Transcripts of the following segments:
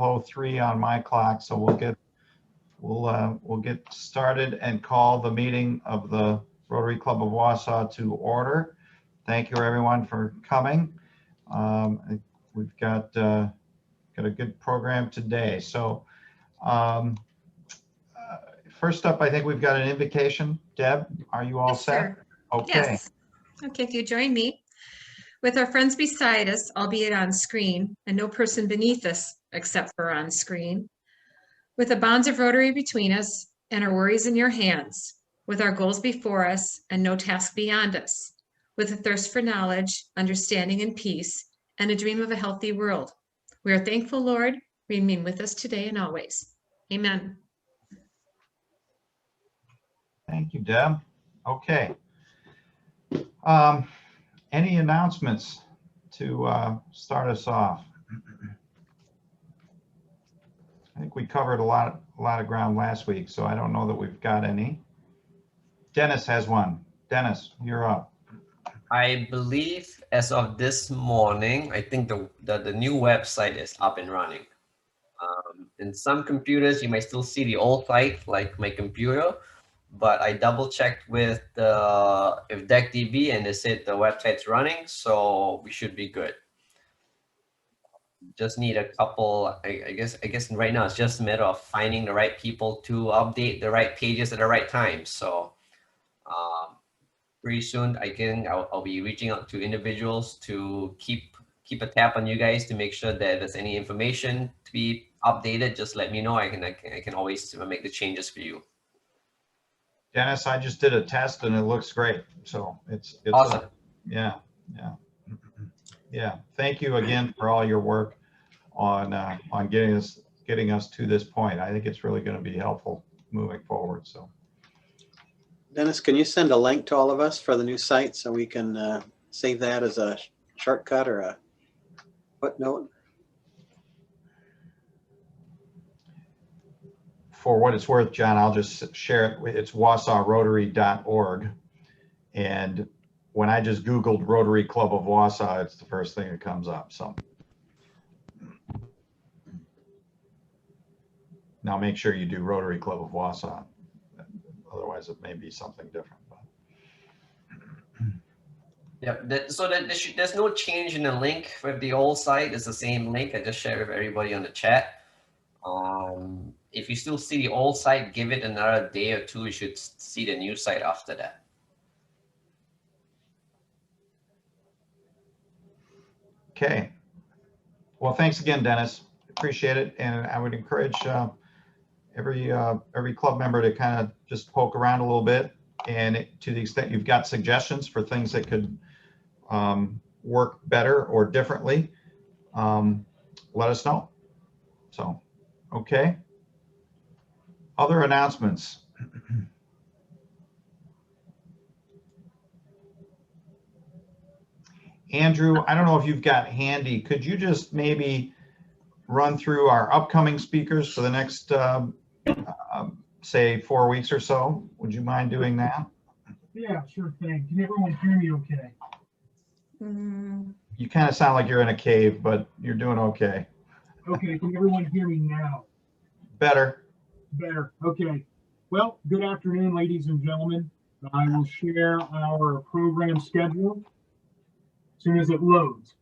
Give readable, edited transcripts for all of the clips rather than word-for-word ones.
12:03 on my clock, so we'll get started and call the meeting of the Rotary Club of Wausau to order. Thank you everyone for coming. We've got a good program today. So first up, I think we've got an invocation. Deb, are you all set? Sir. Okay. Yes. Okay, if you join me. With our friends beside us, albeit on screen, and no person beneath us except for on screen. With the bonds of Rotary between us and our worries in your hands. With our goals before us and no task beyond us. With a thirst for knowledge, understanding, and peace, and a dream of a healthy world. We are thankful, Lord, remain with us today and always. Amen. Thank you, Deb. Okay. Any announcements to start us off? I think we covered a lot of ground last week, so I don't know that we've got any. Dennis has one. Dennis, you're up. I believe as of this morning, I think the new website is up and running. In some computers, you might still see the old site, like my computer, but I double checked with DeckDB and they said the website's running, so we should be good. Just need a couple, I guess right now it's just a matter of finding the right people to update the right pages at the right time. So pretty soon I'll be reaching out to individuals to keep a tab on you guys to make sure that if there's any information to be updated, just let me know. I can always make the changes for you. Dennis, I just did a test and it looks great. So it's awesome. Yeah. Thank you again for all your work on getting us to this point. I think it's really going to be helpful moving forward. So, Dennis, can you send a link to all of us for the new site so we can save that as a shortcut or a footnote? For what it's worth, John, I'll just share it. It's wausauRotary.org. And when I just Googled Rotary Club of Wausau, it's the first thing that comes up. So now make sure you do Rotary Club of Wausau. Otherwise, it may be something different. Yeah, there's no change in the link with the old site. It's the same link. I just shared with everybody on the chat. If you still see the old site, give it another day or two. You should see the new site after that. Okay. Well, thanks again, Dennis. Appreciate it. And I would encourage every club member to kind of just poke around a little bit. And to the extent you've got suggestions for things that could work better or differently, let us know. So, okay. Other announcements. Andrew, I don't know if you've got handy. Could you just maybe run through our upcoming speakers for the next, say, 4 weeks or so? Would you mind doing that? Yeah, sure thing. Can everyone hear me okay? You kind of sound like you're in a cave, but you're doing okay. Okay, can everyone hear me now? Better. Better, okay. Well, good afternoon, ladies and gentlemen. I will share our program schedule as soon as it loads.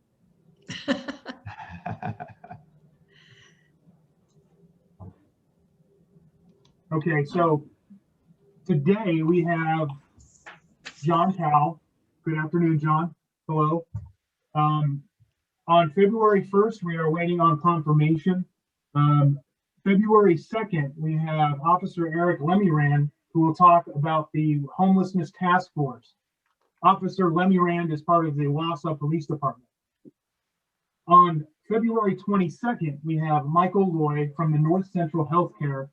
Okay, so today we have John Powell. Good afternoon, John. Hello. On February 1st, we are waiting on confirmation. February 2nd, we have Officer Eric Lemirand, who will talk about the Homelessness Task Force. Officer Lemirand is part of the Wausau Police Department. On February 22nd, we have Michael Lloyd from the North Central Healthcare.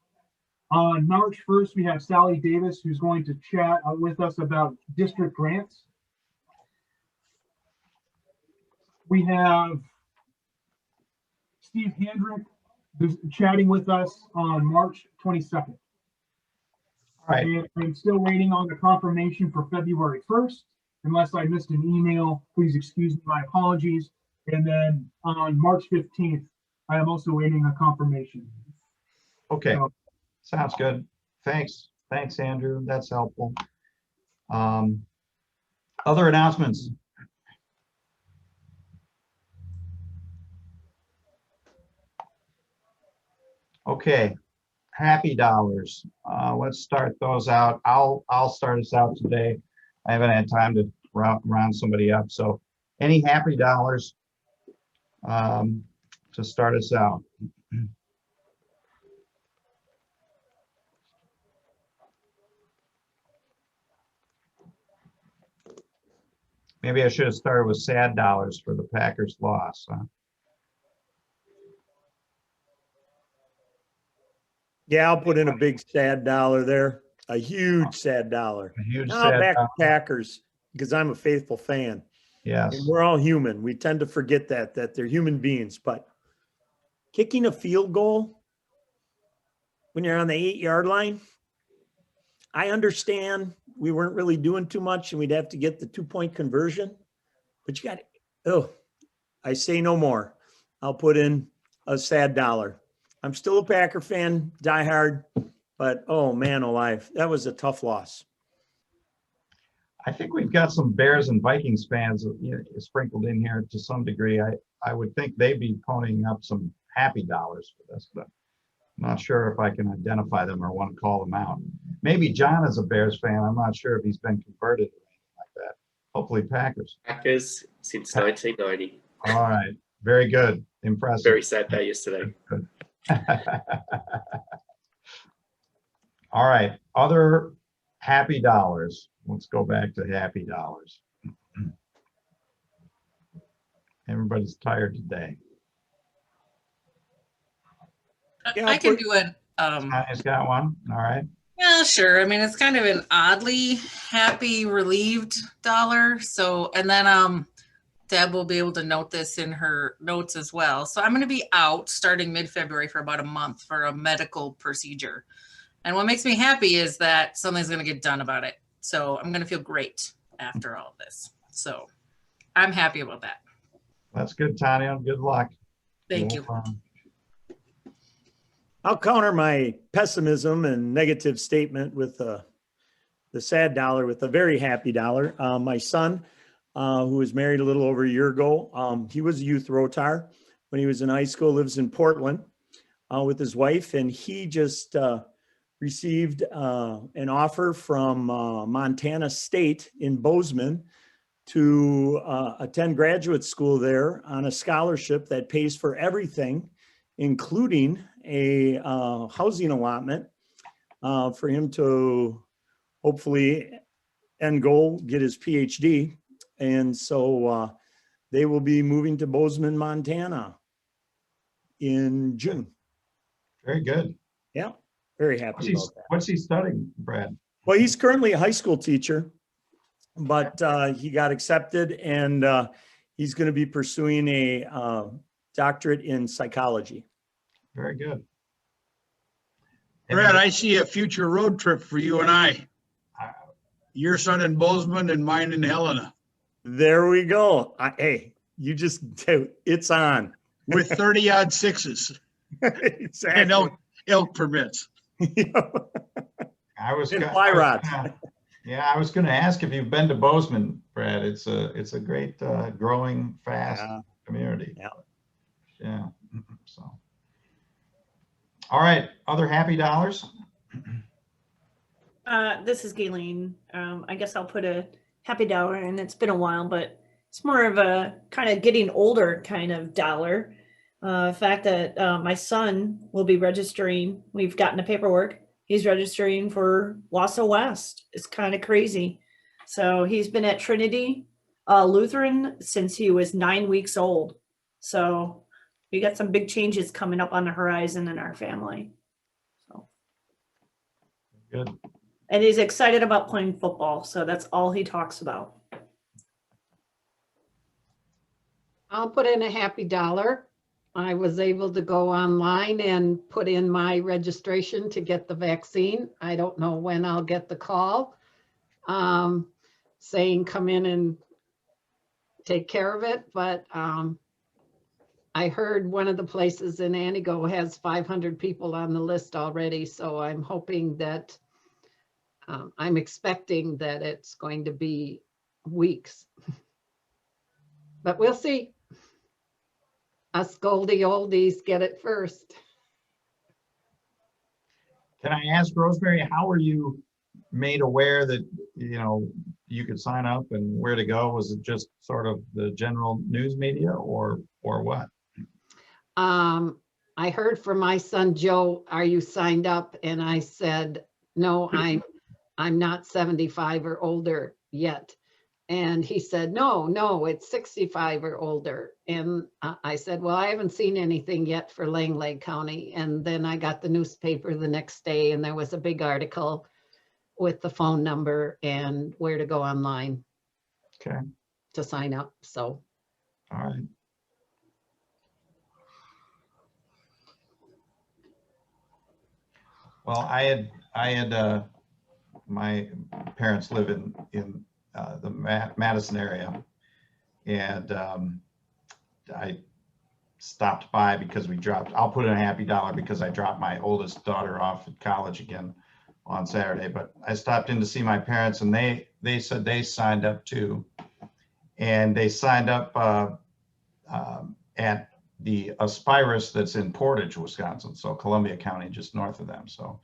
On March 1st, we have Sally Davis, who's going to chat with us about district grants. We have Steve Handrick who's chatting with us on March 22nd. All right. And I'm still waiting on the confirmation for February 1st. Unless I missed an email, please excuse my apologies. And then on March 15th, I am also waiting a confirmation. Okay, So, sounds good. Thanks. Thanks, Andrew. That's helpful. Other announcements? Okay, happy dollars. Let's start those out. I'll start us out today. I haven't had time to round somebody up. So any happy dollars to start us out? Maybe I should have started with sad dollars for the Packers loss. Huh? Yeah, I'll put in a big sad dollar there. A huge sad dollar. A huge I'll sad back dollar. the Packers because I'm a faithful fan. Yes. And we're all human. We tend to forget that they're human beings. But kicking a field goal when you're on the 8-yard line, I understand we weren't really doing too much and we'd have to get the 2-point conversion. But you got, I say no more. I'll put in a sad dollar. I'm still a Packer fan, diehard, but oh man alive, that was a tough loss. I think we've got some Bears and Vikings fans sprinkled in here to some degree. I would think they'd be ponying up some happy dollars for this, but I'm not sure if I can identify them or want to call them out. Maybe John is a Bears fan. I'm not sure if he's been converted or anything like that. Hopefully Packers. Packers since 1990. All right. Very good. Impressive. Very sad day yesterday. Good. All right. Other happy dollars. Let's go back to happy dollars. Everybody's tired today. Yeah, I can do it. Tanya's got one. All right. Yeah, sure. I mean, it's kind of an oddly happy, relieved dollar. So, and then Deb will be able to note this in her notes as well. So I'm going to be out starting mid-February for about a month for a medical procedure. And what makes me happy is that something's going to get done about it. So I'm going to feel great after all of this. So I'm happy about that. That's good, Tanya. Good luck. Thank you. I'll counter my pessimism and negative statement with the sad dollar with a very happy dollar. My son, who was married a little over a year ago, he was a youth rotar when he was in high school, lives in Portland with his wife, and he just received an offer from Montana State in Bozeman to attend graduate school there on a scholarship that pays for everything, including a housing allotment for him to hopefully end goal, get his PhD. And so they will be moving to Bozeman, Montana in June. Very good. Yeah, very happy about that. What's he studying, Brad? Well, he's currently a high school teacher, but he got accepted and he's going to be pursuing a doctorate in psychology. Very good. Brad, I see a future road trip for you and I. Your son in Bozeman and mine in Helena. There we go. Hey, you just, it's on. With 30 odd sixes Exactly. and elk permits. I was And gonna- fly rods. Yeah, I was going to ask if you've been to Bozeman, Brad. It's a great growing fast Yeah. community. Yeah. Yeah. So. All right. Other happy dollars. This is Gayleen. I guess I'll put a happy dollar, and it's been a while, but it's more of a kind of getting older kind of dollar. The fact that my son will be registering, we've gotten the paperwork. He's registering for Wausau West. It's kind of crazy. So he's been at Trinity Lutheran since he was 9 weeks old. So we got some big changes coming up on the horizon in our family. So. Good. And he's excited about playing football. So that's all he talks about. I'll put in a happy dollar. I was able to go online and put in my registration to get the vaccine. I don't know when I'll get the call saying come in and take care of it, but I heard one of the places in Antigo has 500 people on the list already, so I'm hoping that, I'm expecting that it's going to be weeks. But we'll see. Us Goldie oldies get it first. Can I ask Rosemary, how were you made aware that, you know, you could sign up and where to go? Was it just sort of the general news media or what? I heard from my son, Joe, are you signed up? And I said, no, I'm not 75 or older yet. And he said, no, it's 65 or older. And I said, well, I haven't seen anything yet for Langley County. And then I got the newspaper the next day and there was a big article with the phone number and where to go online. Okay. To sign up, so. All right. Well, I had my parents live in the Madison area, and I stopped by because I'll put in a happy dollar because I dropped my oldest daughter off at college again on Saturday, but I stopped in to see my parents and they said they signed up too. And they signed up at the Aspirus that's in Portage, Wisconsin, so Columbia County, just north of them. So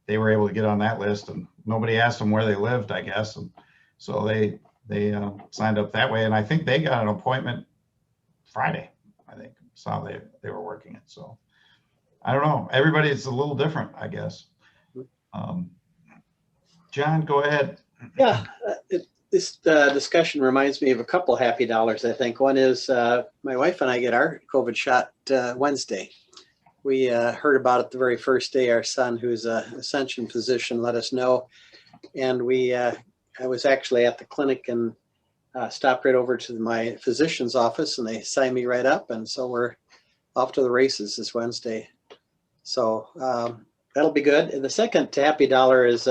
they were able to get on that list, and nobody asked them where they lived, I guess. And so they signed up that way, and I think they got an appointment Friday. I think saw they were working it. So I don't know. Everybody's a little different, I guess. John, go ahead. Yeah, this discussion reminds me of a couple happy dollars, I think. One is my wife and I get our COVID shot Wednesday. We heard about it the very first day. Our son, who's an Ascension physician, let us know. And I was actually at the clinic and stopped right over to my physician's office and they signed me right up. And so we're off to the races this Wednesday. So that'll be good. And the second happy dollar is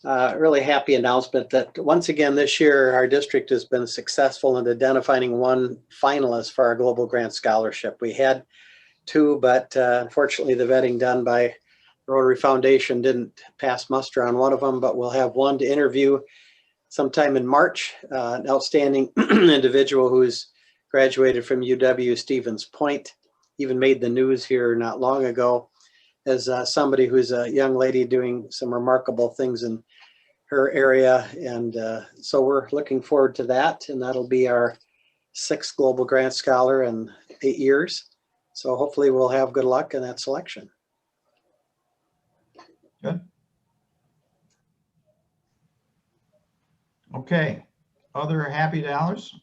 really happy announcement that once again this year our district has been successful in identifying one finalist for our Global Grant Scholarship. We had two, but unfortunately the vetting done by Rotary Foundation didn't pass muster on one of them, but we'll have one to interview sometime in March. An outstanding individual who's graduated from UW Stevens Point, even made the news here not long ago as somebody who's a young lady doing some remarkable things in her area. And so we're looking forward to that. And that'll be our 6th Global Grant Scholar in 8 years. So hopefully we'll have good luck in that selection. Good. Okay. Other happy dollars?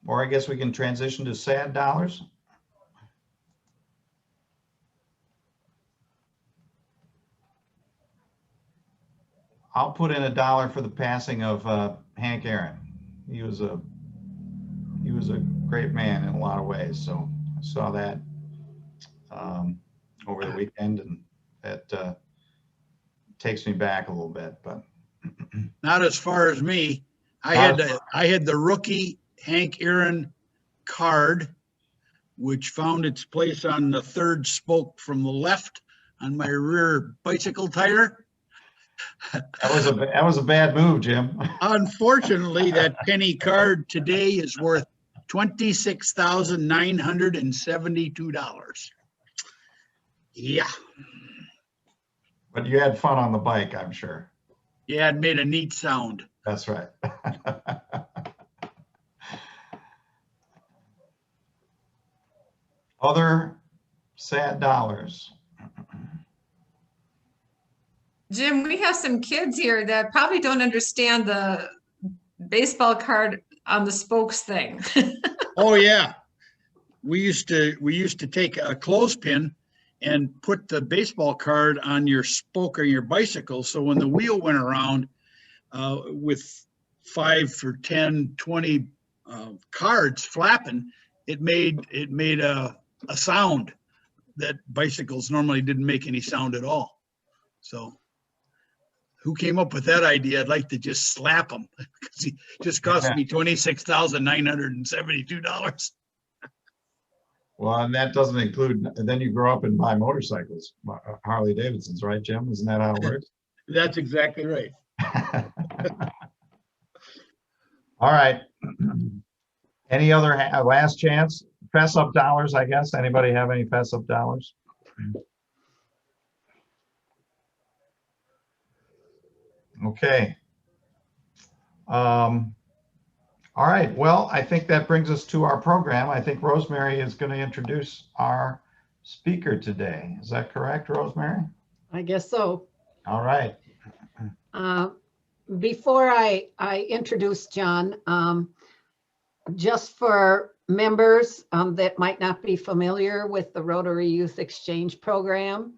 Or I guess we can transition to sad dollars. I'll put in $1 for the passing of Hank Aaron. He was a great man in a lot of ways. So I saw that over the weekend, and that takes me back a little bit. But Not as far as me. I had the rookie Hank Aaron card, which found its place on the 3rd spoke from the left on my rear bicycle tire. that was a bad move, Jim. Unfortunately, that penny card today is worth $26,972. Yeah. But you had fun on the bike, I'm sure. Yeah, it made a neat sound. That's right. Other sad dollars. Jim, we have some kids here that probably don't understand the baseball card on the spokes thing. Oh yeah. We used to take a clothespin and put the baseball card on your spoke of your bicycle. So when the wheel went around with 5 or 10, 20 cards flapping, it made a sound that bicycles normally didn't make any sound at all. So who came up with that idea, I'd like to just slap him because he just cost me $26,972. Well, and that doesn't include, and then you grow up and buy motorcycles, Harley Davidsons, right, Jim? Isn't that how it works? That's exactly right. All right. Any other last chance? Fess up dollars, I guess. Anybody have any fess up dollars? Okay. All right. Well, I think that brings us to our program. I think Rosemary is going to introduce our speaker today. Is that correct, Rosemary? I guess so. All right. Before I introduce John, just for members that might not be familiar with the Rotary Youth Exchange Program,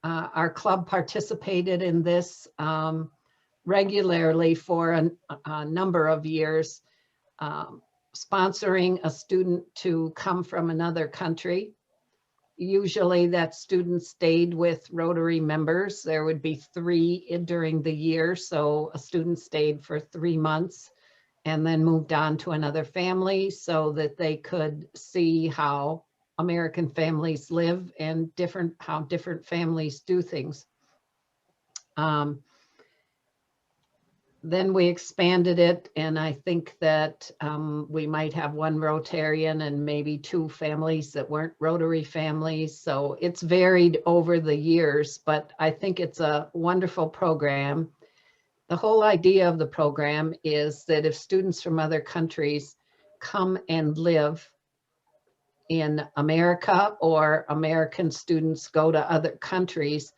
our club participated in this regularly for a number of years, sponsoring a student to come from another country. Usually that student stayed with Rotary members. There would be 3 during the year. So a student stayed for 3 months and then moved on to another family so that they could see how American families live and how different families do things. Then we expanded it, and I think that we might have 1 Rotarian and maybe 2 families that weren't Rotary families. So it's varied over the years, but I think it's a wonderful program. The whole idea of the program is that if students from other countries come and live in America, or American students go to other countries,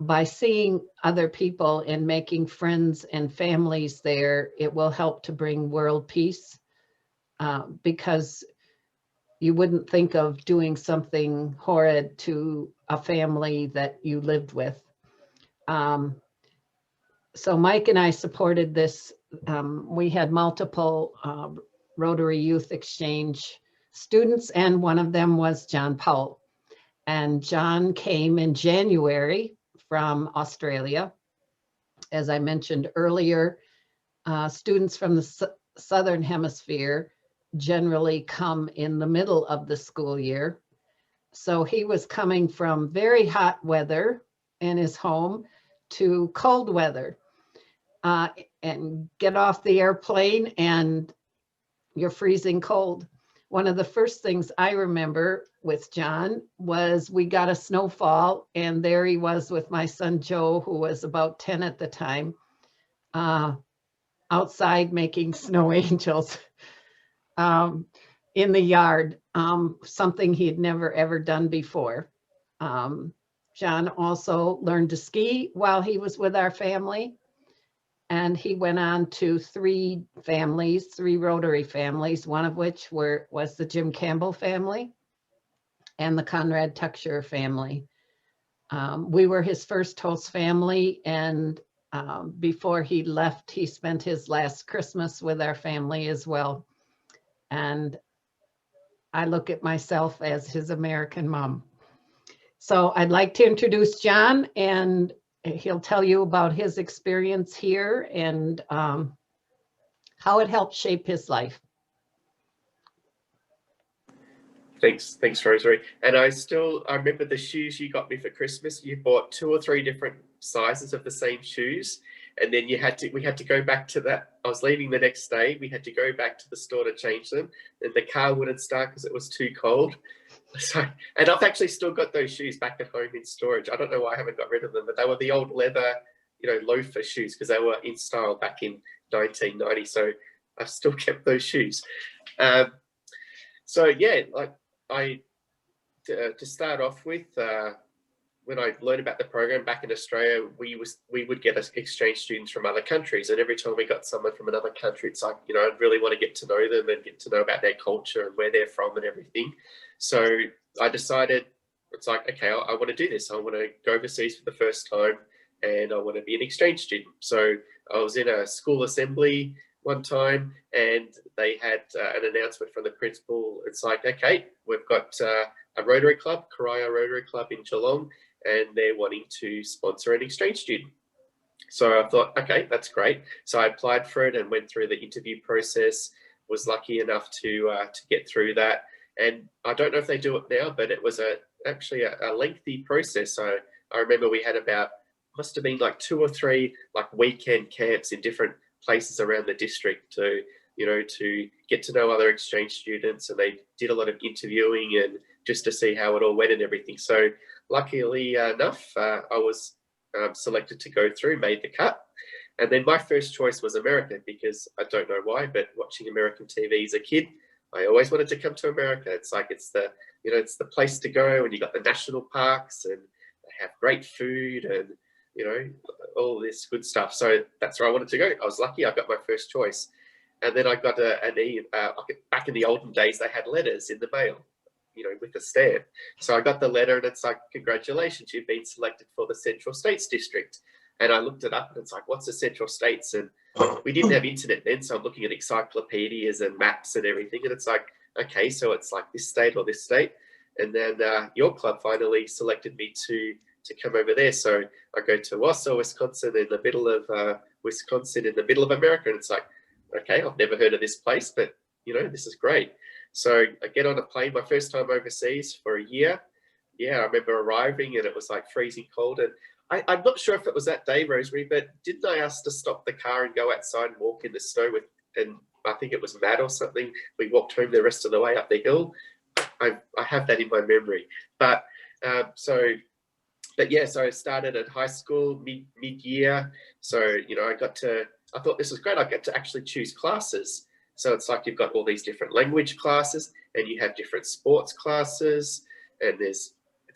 by seeing other people and making friends and families there, it will help to bring world peace, because you wouldn't think of doing something horrid to a family that you lived with. So Mike and I supported this. We had multiple Rotary Youth Exchange students, and one of them was John Powell. And John came in January from Australia. As I mentioned earlier, students from the Southern Hemisphere generally come in the middle of the school year. So he was coming from very hot weather in his home to cold weather, and get off the airplane and you're freezing cold. One of the first things I remember with John was we got a snowfall, and there he was with my son Joe, who was about 10 at the time, outside making snow angels in the yard, something he had never ever done before. John also learned to ski while he was with our family. And he went on to 3 Rotary families, one of which was the Jim Campbell family and the Conrad Tucksher family. We were his first host family, and before he left, he spent his last Christmas with our family as well. And I look at myself as his American mom. So I'd like to introduce John, and he'll tell you about his experience here and how it helped shape his life. Thanks, Rosemary. And I remember the shoes you got me for Christmas. You bought 2 or 3 different sizes of the same shoes, and then we had to go back to that. I was leaving the next day. We had to go back to the store to change them, and the car wouldn't start because it was too cold. So, and I've actually still got those shoes back at home in storage. I don't know why I haven't got rid of them, but they were the old leather, loafer shoes, because they were in style back in 1990. So I've still kept those shoes. So yeah, to start off with, when I learned about the program back in Australia, we would get exchange students from other countries, and every time we got someone from another country, it's like, I'd really want to get to know them and get to know about their culture and where they're from and everything. So I decided, it's like, okay, I want to do this. I want to go overseas for the first time, and I want to be an exchange student. So I was in a school assembly one time, and they had an announcement from the principal. It's like, okay, we've got a Rotary Club, Karaya Rotary Club in Geelong, and they're wanting to sponsor an exchange student. So I thought, okay, that's great. So I applied for it and went through the interview process, was lucky enough to get through that. And I don't know if they do it now, but it was actually a lengthy process. So I remember we had must have been like 2 or 3 like weekend camps in different places around the district to get to know other exchange students, and they did a lot of interviewing and just to see how it all went and everything. So luckily enough, I was selected to go through, made the cut. And then my first choice was America, because I don't know why, but watching American TV as a kid, I always wanted to come to America. It's like, it's the place to go, and you got the national parks and they have great food and, all this good stuff. So that's where I wanted to go. I was lucky. I got my first choice. And then I got back in the olden days, they had letters in the mail, with a stamp. So I got the letter and it's like, congratulations, you've been selected for the Central States District. And I looked it up and it's like, what's the Central States? And we didn't have internet then. So I'm looking at encyclopedias and maps and everything. And it's like, okay, so it's like this state or this state. And then your club finally selected me to come over there. So I go to Wausau, Wisconsin, in the middle of Wisconsin, in the middle of America. And it's like, okay, I've never heard of this place, but this is great. So I get on a plane, my first time overseas for a year. Yeah, I remember arriving and it was like freezing cold. And I'm not sure if it was that day, Rosemary, but didn't I ask to stop the car and go outside and walk in the snow and I think it was Matt or something. We walked home the rest of the way up the hill. I have that in my memory. But so I started at high school mid-year. So, I thought this was great. I get to actually choose classes. So it's like you've got all these different language classes and you have different sports classes, and it's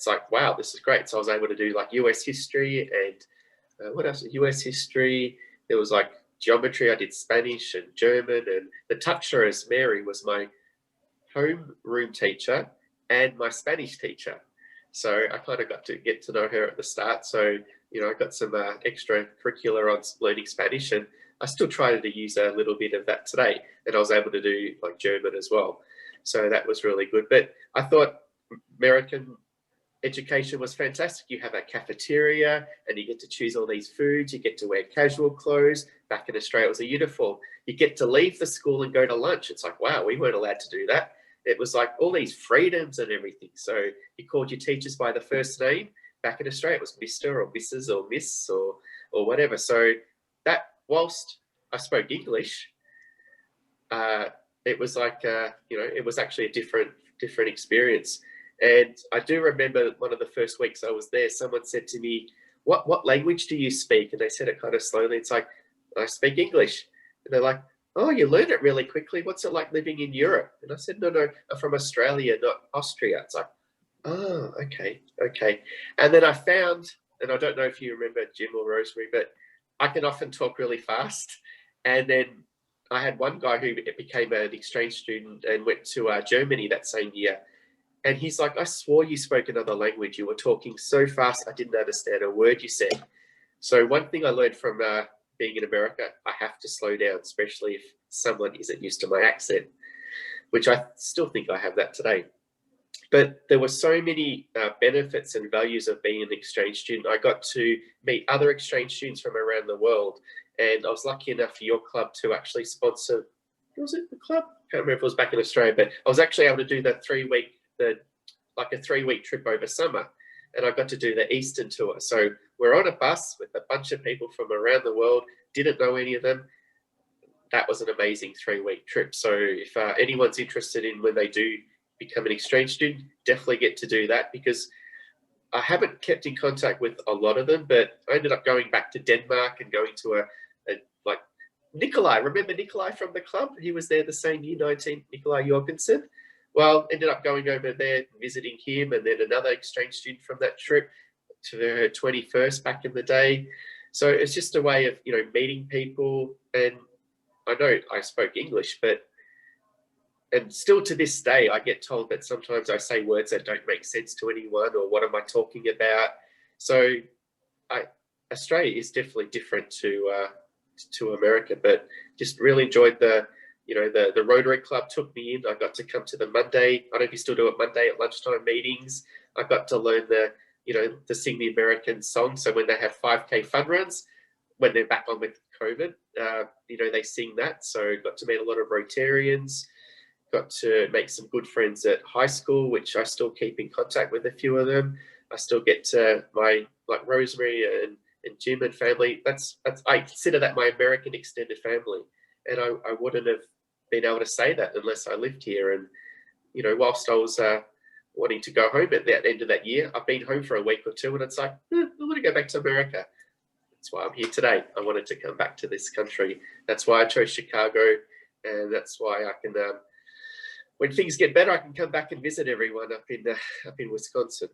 like, wow, this is great. So I was able to do like US history and what else? US history. There was like geometry. I did Spanish and German, and the tuxeress Mary was my homeroom teacher and my Spanish teacher. So I kind of got to get to know her at the start. So, I got some extracurricular on learning Spanish, and I still try to use a little bit of that today. And I was able to do like German as well. So that was really good. But I thought American education was fantastic. You have a cafeteria and you get to choose all these foods. You get to wear casual clothes. Back in Australia, it was a uniform. You get to leave the school and go to lunch. It's like, wow, we weren't allowed to do that. It was like all these freedoms and everything. So you called your teachers by the first name. Back in Australia, it was Mr. or Mrs. or Miss or whatever. So that, whilst I spoke English, it was like, it was actually a different experience. And I do remember one of the first weeks I was there, someone said to me, what language do you speak? And they said it kind of slowly. It's like, I speak English. And they're like, oh, you learn it really quickly. What's it like living in Europe? And I said, no, I'm from Australia, not Austria. It's like, oh, okay. And then I found, and I don't know if you remember Jim or Rosemary, but I can often talk really fast. And then I had one guy who became an exchange student and went to Germany that same year. And he's like, I swore you spoke another language. You were talking so fast, I didn't understand a word you said. So one thing I learned from being in America, I have to slow down, especially if someone isn't used to my accent, which I still think I have that today. But there were so many benefits and values of being an exchange student. I got to meet other exchange students from around the world. And I was lucky enough for your club to actually sponsor, was it the club? I can't remember if it was back in Australia, but I was actually able to do the 3-week trip over summer. And I got to do the Eastern tour. So we're on a bus with a bunch of people from around the world, didn't know any of them. That was an amazing 3-week trip. So if anyone's interested in when they do become an exchange student, definitely get to do that, because I haven't kept in contact with a lot of them, but I ended up going back to Denmark and going to like Nikolai. Remember Nikolai from the club? He was there the same year, Nikolai Jorgensen. Well, ended up going over there, visiting him, and then another exchange student from that trip to her 21st back in the day. So it's just a way of, meeting people. And I know I spoke English, and still to this day, I get told that sometimes I say words that don't make sense to anyone, or what am I talking about? So Australia is definitely different to America, but just really enjoyed the Rotary Club took me in. I got to come to the Monday, I don't know if you still do it, Monday at lunchtime meetings. I got to learn to sing the American song. So when they have 5K fun runs, when they're back on with COVID, they sing that. So got to meet a lot of Rotarians, got to make some good friends at high school, which I still keep in contact with a few of them. I still get to like Rosemary and Jim and family. I consider that my American extended family. And I wouldn't have been able to say that unless I lived here. And, whilst I was wanting to go home at the end of that year, I've been home for a week or two, and it's like, I want to go back to America. That's why I'm here today. I wanted to come back to this country. That's why I chose Chicago, and that's why I can, when things get better, I can come back and visit everyone up in Wisconsin.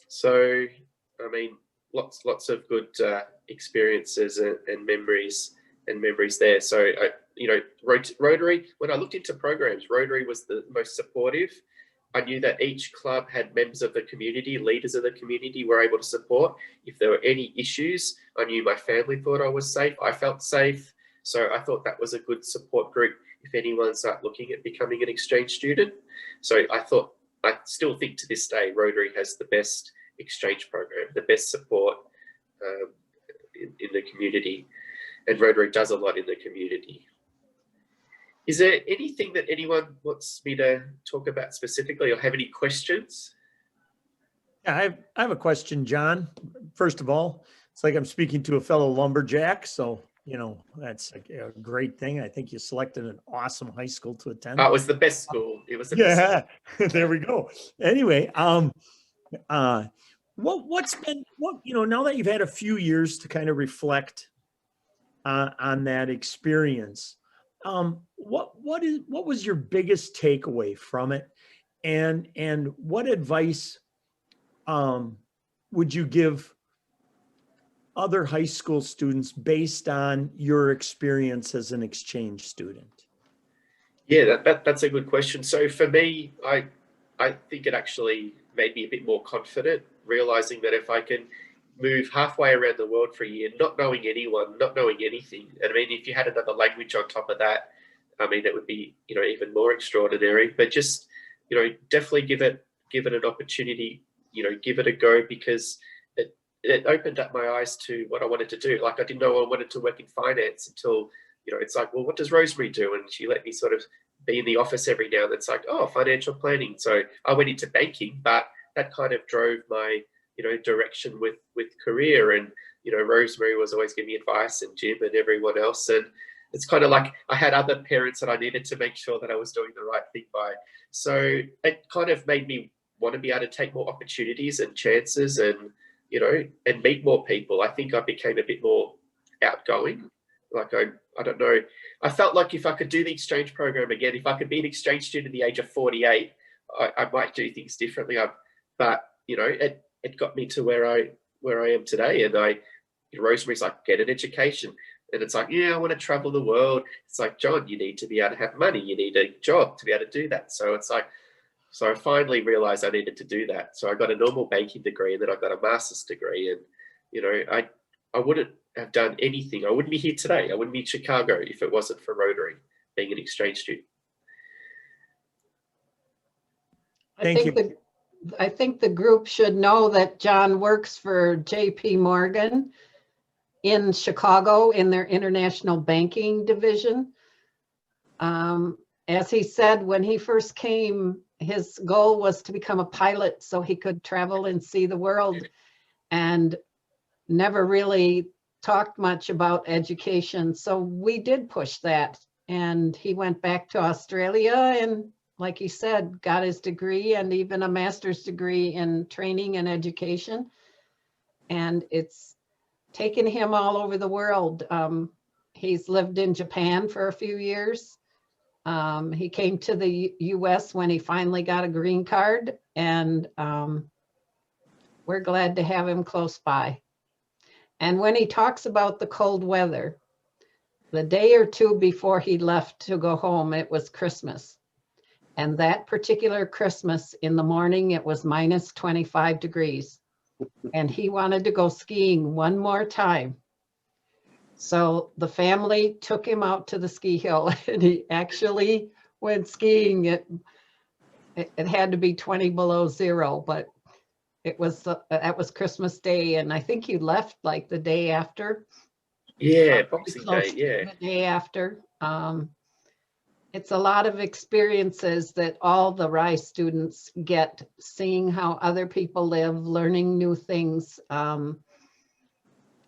So, I mean, lots of good experiences and memories there. So, Rotary, when I looked into programs, Rotary was the most supportive. I knew that each club had members of the community, leaders of the community were able to support. If there were any issues, I knew my family thought I was safe. I felt safe. So I thought that was a good support group if anyone's looking at becoming an exchange student. So I still think to this day, Rotary has the best exchange program, the best support in the community. And Rotary does a lot in the community. Is there anything that anyone wants me to talk about specifically or have any questions? Yeah, I have a question, John. First of all, it's like I'm speaking to a fellow lumberjack. So, that's a great thing. I think you selected an awesome high school to attend. It was the best school. It was the best school. There we go. Anyway, now that you've had a few years to kind of reflect on that experience, what was your biggest takeaway from it, and what advice would you give other high school students based on your experience as an exchange student? Yeah, that's a good question. So for me, I think it actually made me a bit more confident, realizing that if I can move halfway around the world for a year, not knowing anyone, not knowing anything. And I mean, if you had another language on top of that, I mean, it would be, even more extraordinary. But just, definitely give it an opportunity, give it a go, because it opened up my eyes to what I wanted to do. Like, I didn't know I wanted to work in finance until, it's like, well, what does Rosemary do? And she let me sort of be in the office every now and then. It's like, oh, financial planning. So I went into banking, but that kind of drove my, direction with career. And, Rosemary was always giving me advice, and Jim and everyone else. And it's kind of like I had other parents that I needed to make sure that I was doing the right thing by. So it kind of made me want to be able to take more opportunities and chances and, and meet more people. I think I became a bit more outgoing. Like, I don't know. I felt like if I could do the exchange program again, if I could be an exchange student at the age of 48, I might do things differently. But, it got me to where I am today. And Rosemary's like, get an education. And it's like, yeah, I want to travel the world. It's like, John, you need to be able to have money. You need a job to be able to do that. So it's like, so I finally realized I needed to do that. So I got a normal banking degree, and then I got a master's degree. And, I wouldn't have done anything. I wouldn't be here today. I wouldn't be in Chicago if it wasn't for Rotary, being an exchange student. Thank you. I think the group should know that John works for JP Morgan in Chicago in their international banking division. As he said, when he first came, his goal was to become a pilot so he could travel and see the world, and never really talked much about education. So we did push that, and he went back to Australia and, like he said, got his degree and even a master's degree in training and education. And it's taken him all over the world. He's lived in Japan for a few years. He came to the US when he finally got a green card, and we're glad to have him close by. And when he talks about the cold weather, the day or two before he left to go home, it was Christmas. And that particular Christmas, in the morning, it was minus 25 degrees. And he wanted to go skiing one more time. So the family took him out to the ski hill, and he actually went skiing. It had to be 20 below zero, but that was Christmas Day. And I think he left like the day after. Yeah, pretty Boxing close Day, to yeah. the day after. It's a lot of experiences that all the RY students get, seeing how other people live, learning new things,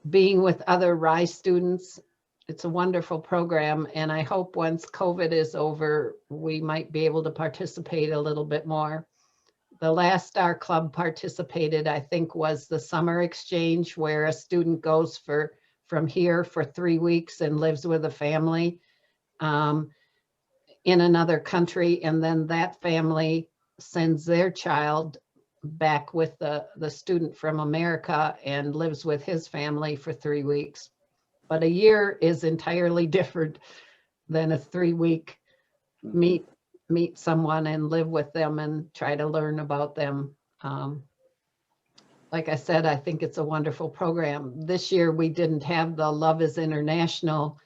being with other RY students. It's a wonderful program, and I hope once COVID is over, we might be able to participate a little bit more. The last our club participated, I think, was the summer exchange, where a student goes from here for 3 weeks and lives with a family in another country, and then that family sends their child back with the student from America and lives with his family for 3 weeks. But a year is entirely different than a 3-week meet someone and live with them and try to learn about them. Like I said, I think it's a wonderful program. This year we didn't have the Love is International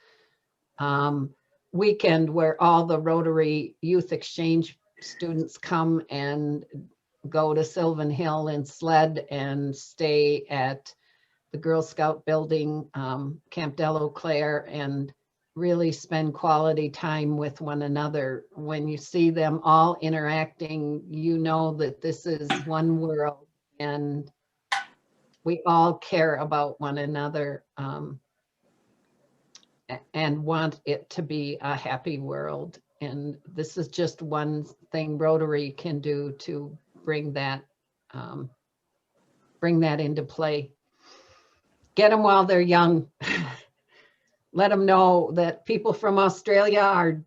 weekend where all the Rotary Youth Exchange students come and go to Sylvan Hill and sled and stay at the Girl Scout building, Camp de l'Eau Claire, and really spend quality time with one another. When you see them all interacting, you know that this is one world and we all care about one another and want it to be a happy world. And this is just one thing Rotary can do to bring that into play. Get them while they're young. Let them know that people from Australia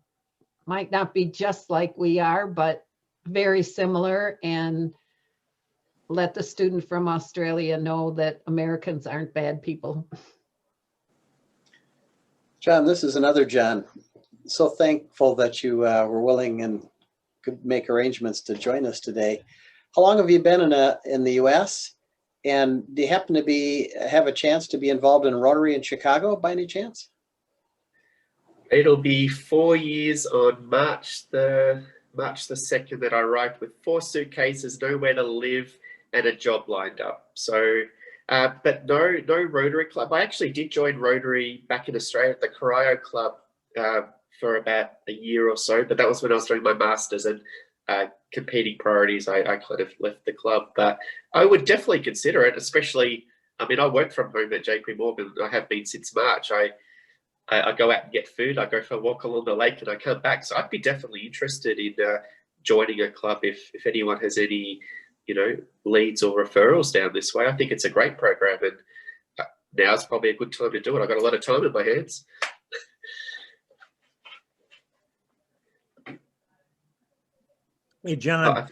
might not be just like we are, but very similar, and let the student from Australia know that Americans aren't bad people. John, this is another John. So thankful that you were willing and could make arrangements to join us today. How long have you been in the U.S.? And do you happen to have a chance to be involved in Rotary in Chicago by any chance? It'll be 4 years on March the 2nd that I arrived with 4 suitcases, nowhere to live, and a job lined up. So, but no Rotary club. I actually did join Rotary back in Australia at the Corio Club for about a year or so, but that was when I was doing my masters, and competing priorities, I kind of left the club. But I would definitely consider it, especially, I mean, I work from home at JP Morgan. I have been since March. I go out and get food. I go for a walk along the lake and I come back. So I'd be definitely interested in joining a club if anyone has any, leads or referrals down this way. I think it's a great program, and now's probably a good time to do it. I've got a lot of time in my hands. Hey, John,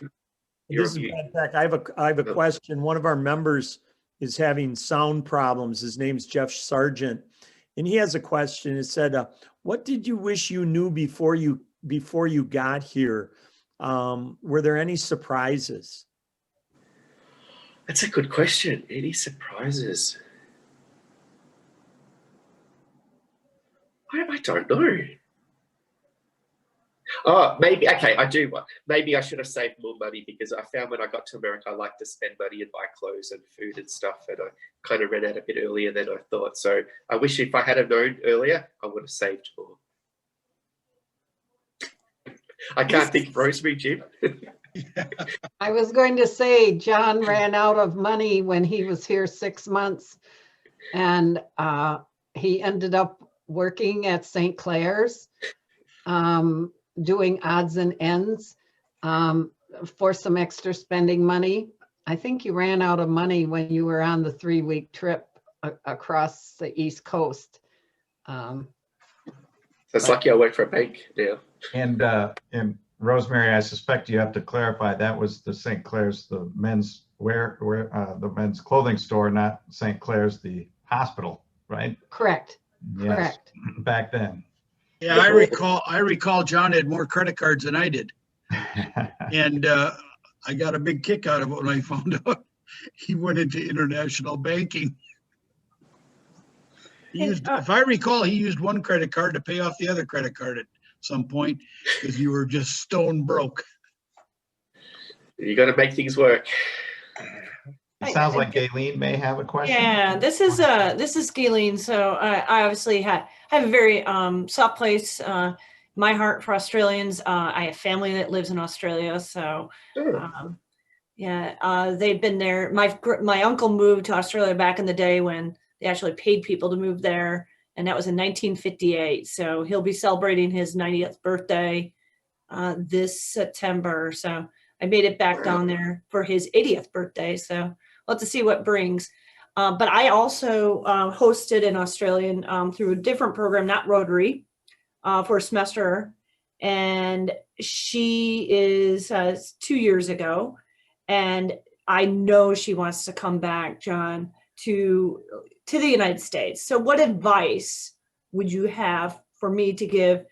this is Brad Peck. I have a question. One of our members is having sound problems. His name's Jeff Sargent. And he has a question. It said, what did you wish you knew before you got here? Were there any surprises? That's a good question. Any surprises? I don't know. Oh, maybe, okay, I do. Maybe I should have saved more money, because I found when I got to America, I like to spend money and buy clothes and food and stuff, and I kind of ran out a bit earlier than I thought. So I wish if I had have known earlier, I would have saved more. I can't think, Rosemary, Jim. I was going to say, John ran out of money when he was here 6 months, and he ended up working at St. Clair's, doing odds and ends for some extra spending money. I think you ran out of money when you were on the 3-week trip across the East Coast. It's lucky I work for a bank now. And Rosemary, I suspect you have to clarify, that was the St. Clair's, the men's the men's clothing store, not St. Clair's, the hospital, right? Correct. Yes. Correct. Back then. Yeah, I recall John had more credit cards than I did. And I got a big kick out of it when I found out he went into international banking. If I recall, he used one credit card to pay off the other credit card at some point, because you were just stone broke. You got to make things work. It sounds like Gayleen may have a question. Yeah, this is Gayleen. So I obviously have a very soft place, my heart for Australians. I have family that lives in Australia, so yeah, they've been there. My uncle moved to Australia back in the day when they actually paid people to move there, and that was in 1958. So he'll be celebrating his 90th birthday this September. So I made it back down there for his 80th birthday. So we'll have to see what brings. But I also hosted an Australian through a different program, not Rotary, for a semester. And she is 2 years ago. And I know she wants to come back, John, to the United States. So what advice would you have for me to give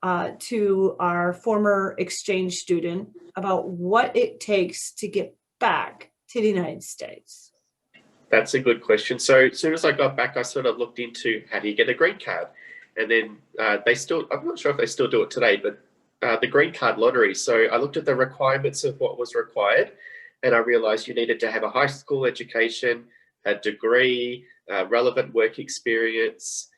to our former exchange student about what it takes to get back to the United States? That's a good question. So as soon as I got back, I sort of looked into how do you get a green card? And then I'm not sure if they still do it today, but the green card lottery. So I looked at the requirements of what was required, and I realized you needed to have a high school education, a degree, relevant work experience.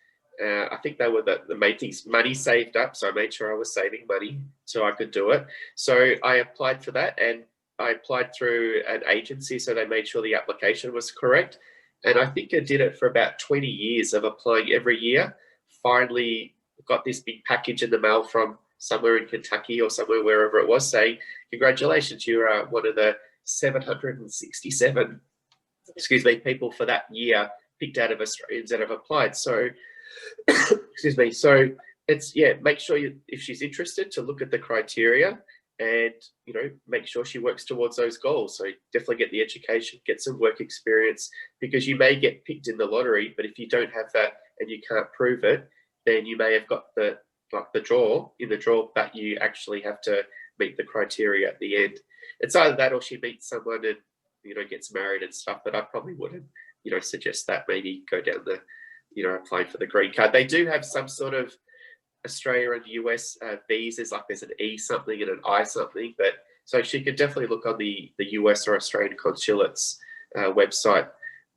I think they were the main things. Money saved up, so I made sure I was saving money so I could do it. So I applied for that, and I applied through an agency, so they made sure the application was correct. And I think I did it for about 20 years of applying every year. Finally got this big package in the mail from somewhere in Kentucky or somewhere, wherever it was, saying, congratulations, you are one of the 767, people for that year picked out of Australians that have applied. So, excuse me. So it's, make sure if she's interested, to look at the criteria and, make sure she works towards those goals. So definitely get the education, get some work experience, because you may get picked in the lottery, but if you don't have that and you can't prove it, then you may have got the draw, but you actually have to meet the criteria at the end. It's either that or she meets someone and, gets married and stuff, but I probably wouldn't, suggest that. Maybe go down the, applying for the green card. They do have some sort of Australia and US visas, like there's an E something and an I something, but so she could definitely look on the US or Australian consulate's website.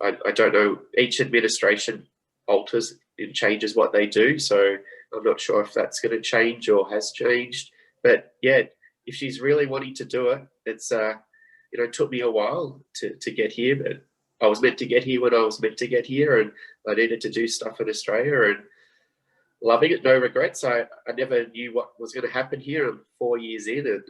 I don't know, each administration alters and changes what they do, so I'm not sure if that's going to change or has changed. But yeah, if she's really wanting to do it, it's it took me a while to get here, but I was meant to get here when I was meant to get here, and I needed to do stuff in Australia, and loving it, no regrets. I never knew what was going to happen here. I'm 4 years in, and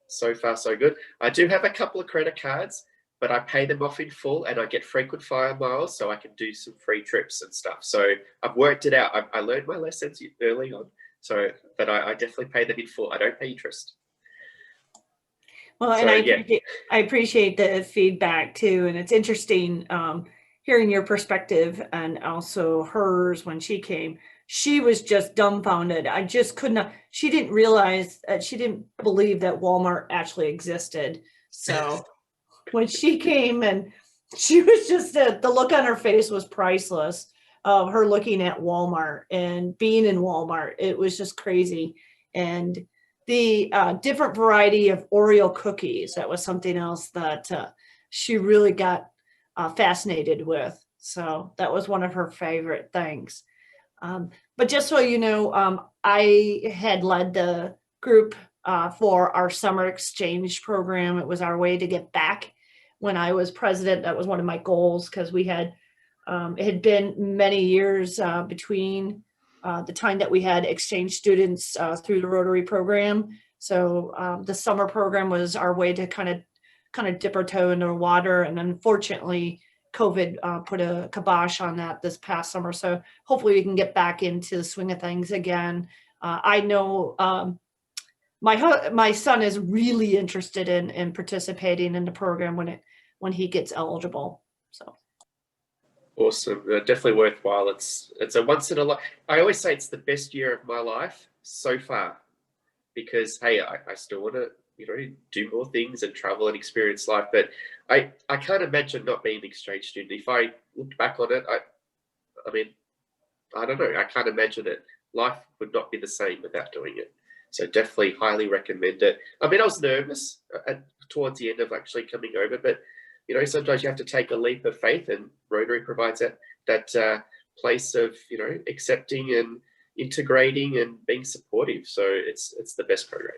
so far so good. I do have a couple of credit cards, but I pay them off in full, and I get frequent flyer miles, so I can do some free trips and stuff. So I've worked it out. I learned my lessons early on, but I definitely pay them in full. I don't pay interest. Well, and I appreciate the feedback too, and it's interesting hearing your perspective and also hers when she came. She was just dumbfounded. I just could not. She didn't realize that she didn't believe that Walmart actually existed. So when she came, and she was just the look on her face was priceless. Of her looking at Walmart and being in Walmart, it was just crazy. And the different variety of Oreo cookies, that was something else that she really got fascinated with. So that was one of her favorite things. But just so you know, I had led the group for our summer exchange program. It was our way to get back. When I was president, that was one of my goals, because we had, it had been many years between the time that we had exchange students through the Rotary program. So the summer program was our way to kind of dip our toe in the water. And unfortunately, COVID put a kibosh on that this past summer. So hopefully we can get back into the swing of things again. I know my son is really interested in participating in the program when he gets eligible. So awesome, definitely worthwhile. It's a once in a life. I always say it's the best year of my life so far, because hey, I still want to do more things and travel and experience life. But I can't imagine not being an exchange student. If I looked back on it, I mean, I don't know. I can't imagine it. Life would not be the same without doing it. So definitely highly recommend it. I mean, I was nervous towards the end of actually coming over, but you know, sometimes you have to take a leap of faith, and Rotary provides that place of, you know, accepting and integrating and being supportive. So it's the best program.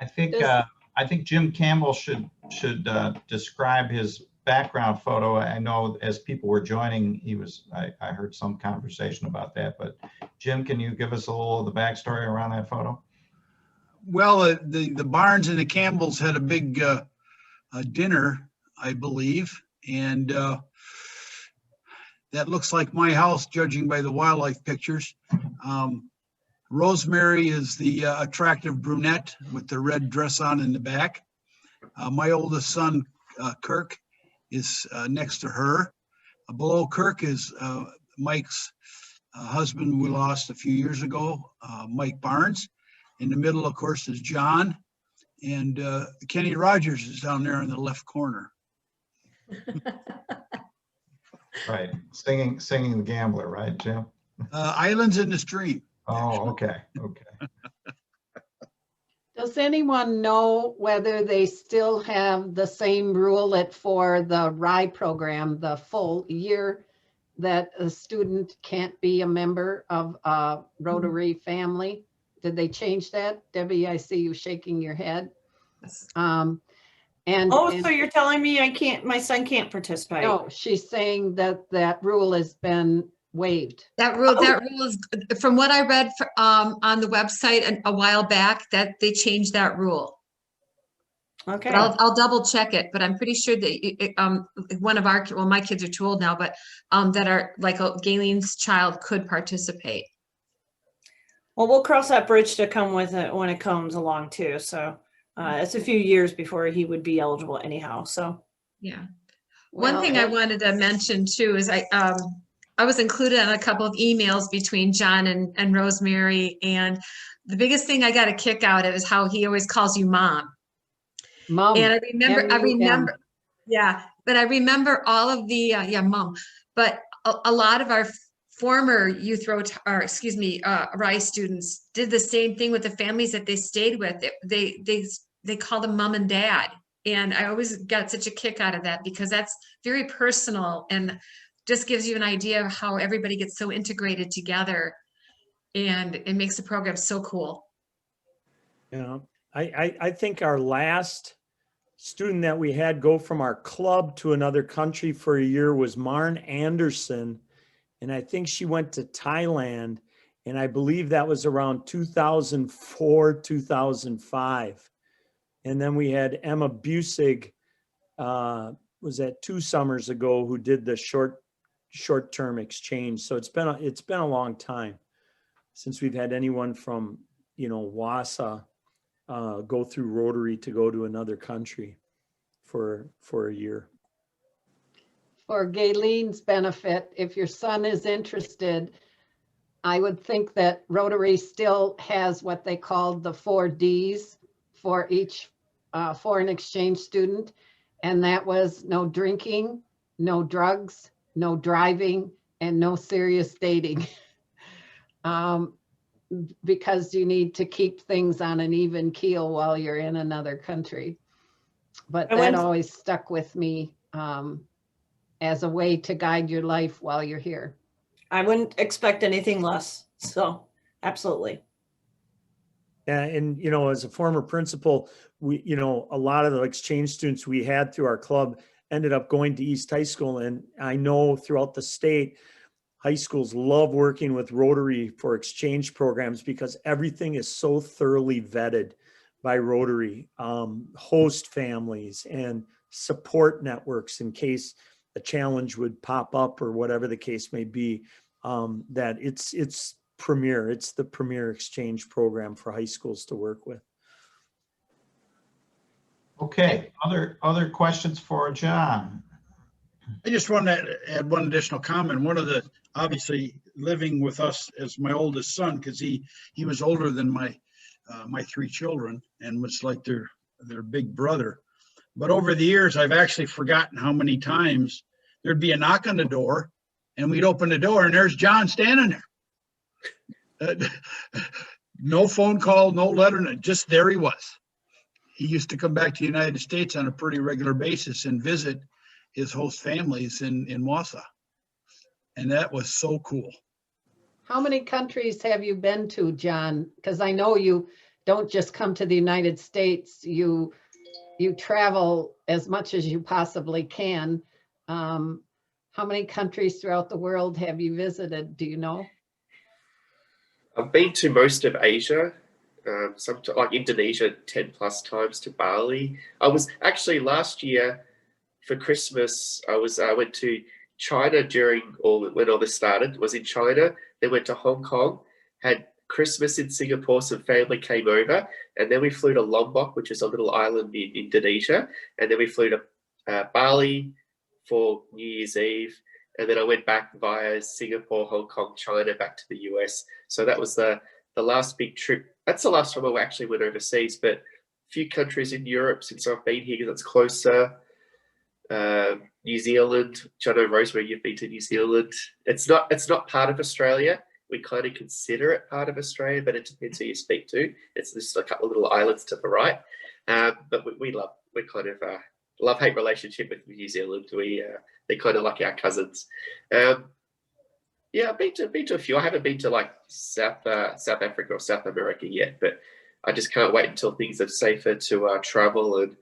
I think Does- I think Jim Campbell should describe his background photo. I know as people were joining, I heard some conversation about that, but Jim, can you give us a little of the backstory around that photo? Well, the Barnes and the Campbells had a big dinner, I believe, and that looks like my house, judging by the wildlife pictures. Rosemary is the attractive brunette with the red dress on in the back. My oldest son, Kirk, is next to her. Below Kirk is Mike's husband we lost a few years ago, Mike Barnes. In the middle, of course, is John. And Kenny Rogers is down there in the left corner. Right, singing the gambler, right, Jim? Islands in the Stream. Oh, okay. Does anyone know whether they still have the same rule for the RI program, the full year, that a student can't be a member of a Rotary family? Did they change that? Debbie, I see you shaking your head. So you're telling me my son can't participate? No, she's saying that rule has been waived. That rule is, from what I read on the website a while back, that they changed that rule. Okay. But I'll double check it, but I'm pretty sure that one of my kids are too old now, but that are like Galen's child could participate. Well, we'll cross that bridge to come with it when it comes along too. So it's a few years before he would be eligible anyhow. So yeah. One thing I wanted to mention too is I was included on a couple of emails between John and Rosemary, and the biggest thing I got a kick out of is how he always calls you mom. Mom. And I remember, yeah, but I remember all of the mom. But a lot of our former RI students did the same thing with the families that they stayed with. They called them mom and dad, and I always got such a kick out of that because that's very personal and just gives you an idea of how everybody gets so integrated together, and it makes the program so cool. Yeah, I think our last student that we had go from our club to another country for a year was Marn Anderson. And I think she went to Thailand, and I believe that was around 2004, 2005. And then we had Emma Busig, was that 2 summers ago, who did the short-term exchange. So it's been a long time since we've had anyone from, Wausau go through Rotary to go to another country for a year. For Galen's benefit, if your son is interested, I would think that Rotary still has what they call the 4 Ds for each foreign exchange student. And that was no drinking, no drugs, no driving, and no serious dating. Because you need to keep things on an even keel while you're in another country. But that always stuck with me as a way to guide your life while you're here. I wouldn't expect anything less. So absolutely. Yeah, and as a former principal, we, a lot of the exchange students we had through our club ended up going to East High School. And I know throughout the state, high schools love working with Rotary for exchange programs because everything is so thoroughly vetted by Rotary, host families and support networks in case a challenge would pop up or whatever the case may be, that it's premier. It's the premier exchange program for high schools to work with. Okay, other questions for John? I just want to add one additional comment. One of the, obviously living with us as my oldest son, because he was older than my 3 children and was like their big brother. But over the years, I've actually forgotten how many times there'd be a knock on the door and we'd open the door and there's John standing there. No phone call, no letter, just there he was. he used to come back to the United States on a pretty regular basis and visit his host families in Wausau. And that was so cool. How many countries have you been to, John? Because I know you don't just come to the United States, you travel as much as you possibly can. How many countries throughout the world have you visited? Do you know? I've been to most of Asia, like Indonesia 10 plus times, to Bali. I was actually last year for Christmas, I went to China when all this started, was in China. Then went to Hong Kong, had Christmas in Singapore, some family came over, and then we flew to Lombok, which is a little island in Indonesia, and then we flew to Bali for New Year's Eve, and then I went back via Singapore, Hong Kong, China, back to the US. So that was the last big trip. That's the last time I actually went overseas, but a few countries in Europe since I've been here, because it's closer. New Zealand, which I know, Rosemary, you've been to New Zealand. It's not part of Australia. We kind of consider it part of Australia, but it depends who you speak to. It's just a couple of little islands to the right. But we kind of love-hate relationship with New Zealand. They're kind of like our cousins. Yeah, I've been to a few. I haven't been to like South Africa or South America yet, but I just can't wait until things are safer to travel, and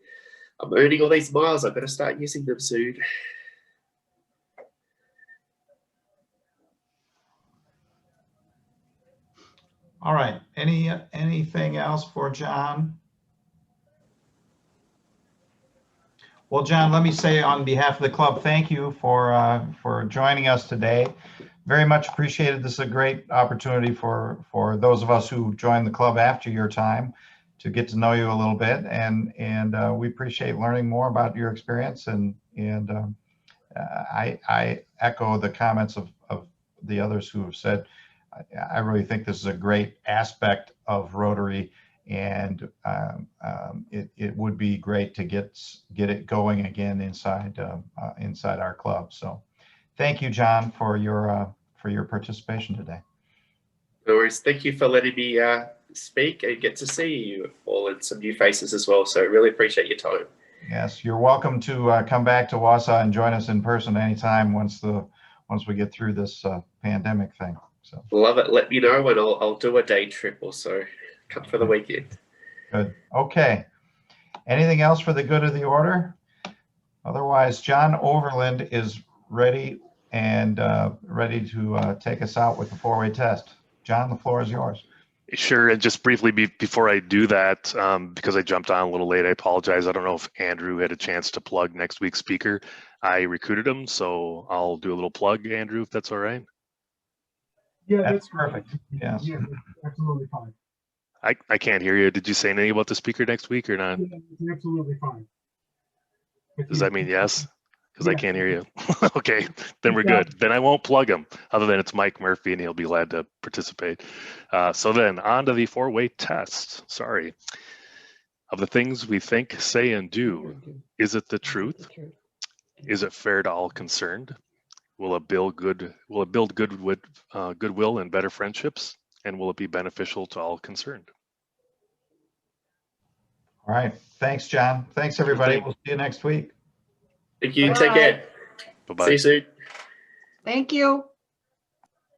I'm earning all these miles. I better start using them soon. All right. Anything else for John? Well, John, let me say on behalf of the club, thank you for joining us today. Very much appreciated. This is a great opportunity for those of us who joined the club after your time to get to know you a little bit, and we appreciate learning more about your experience, and I echo the comments of the others who have said I really think this is a great aspect of Rotary, and it would be great to get it going again inside our club. So thank you, John, for your participation today. No worries. Thank you for letting me speak and get to see you all and some new faces as well. So really appreciate your time. Yes, you're welcome to come back to Wausau and join us in person anytime once we get through this pandemic thing. So love it. Let me know, and I'll do a day trip or so. Come for the weekend. Good. Okay. Anything else for the good of the order? Otherwise, John Overland is ready and ready to take us out with the four-way test. John, the floor is yours. Sure. And just briefly before I do that, because I jumped on a little late, I apologize. I don't know if Andrew had a chance to plug next week's speaker. I recruited him, so I'll do a little plug, Andrew, if that's all right. Yeah, That's perfect. Yes. Yeah, that's absolutely fine. I can't hear you. Did you say anything about the speaker next week or not? Yeah, it's absolutely fine. Does that mean yes? Because Yeah. I can't hear you. Okay, then we're good. Then I won't plug him, other than it's Mike Murphy and he'll be glad to participate. So then on to the four-way test. Sorry. Of the things we think, say, and do, is it the truth? Is it fair to all concerned? Will it build goodwill and better friendships? And will it be beneficial to all concerned? All right. Thanks, John. Thanks, everybody. We'll see you next week. Thank you. Bye. Take care. Bye-bye. See you soon. Thank you.